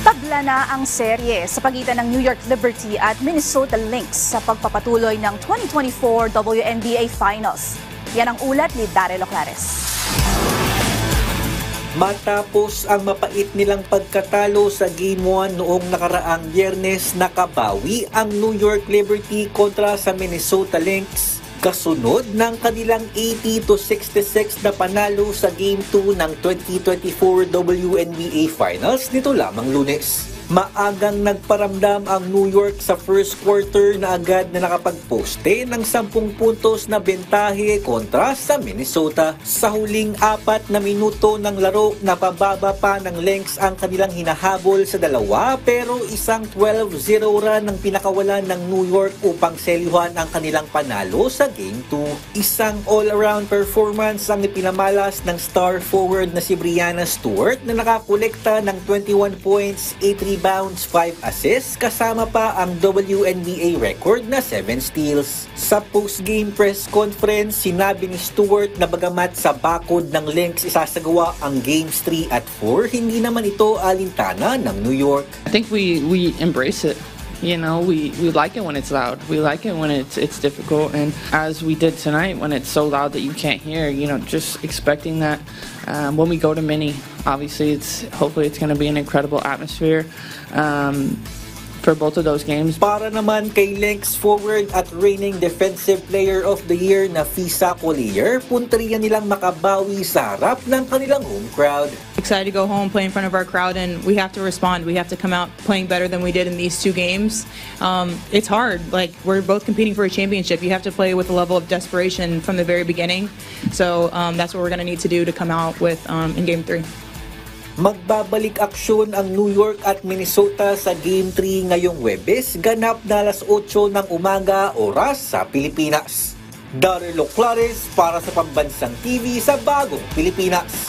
Tabla na ang serye sa pagitan ng New York Liberty at Minnesota Lynx sa pagpapatuloy ng 2024 WNBA Finals. Yan ang ulat ni Daryl Oclares. Matapos ang mapait nilang pagkatalo sa Game 1 noong nakaraang Biyernes, nakabawi ang New York Liberty kontra sa Minnesota Lynx. Kasunod ng kanilang 80-66 na panalo sa Game 2 ng 2024 WNBA Finals nito lamang Lunes. Maagang nagparamdam ang New York sa first quarter na agad na nakapagposte ng 10 puntos na bentahe kontra sa Minnesota. Sa huling 4 na minuto ng laro, napababa pa ng Lynx ang kanilang hinahabol sa dalawa, pero isang 12-0 run ang pinakawalan ng New York upang selyuhan ang kanilang panalo sa Game 2. Isang all-around performance ang ipinamalas ng star forward na si Breanna Stewart na nakakolekta ng 21 points, 8 rebounds, 5 assists, kasama pa ang WNBA record na 7 steals. Sa post-game press conference, sinabi ni Stewart na bagamat sa bakod ng Lynx isasagawa ang Games 3 at 4, hindi naman ito alintana ng New York. I think we embrace it. You know, we like it when it's loud. We like it when it's difficult. And as we did tonight, when it's so loud that you can't hear, you know, just expecting that when we go to Mini, obviously hopefully it's going to be an incredible atmosphere for both of those games. Para naman kay Lynx forward at reigning Defensive Player of the Year na Fisa Collier, punteriya nilang makabawi sa harap ng kanilang home crowd. Excited to go home, play in front of our crowd, and we have to respond. We have to come out playing better than we did in these 2 games. It's hard. Like, we're both competing for a championship. You have to play with a level of desperation from the very beginning. So that's what we're going to need to do to come out with in Game 3. Magbabalik aksyon ang New York at Minnesota sa Game 3 ngayong Huwebes, ganap na alas 8 ng umaga oras sa Pilipinas. Daryl Oclares para sa Pambansang TV sa Bagong Pilipinas.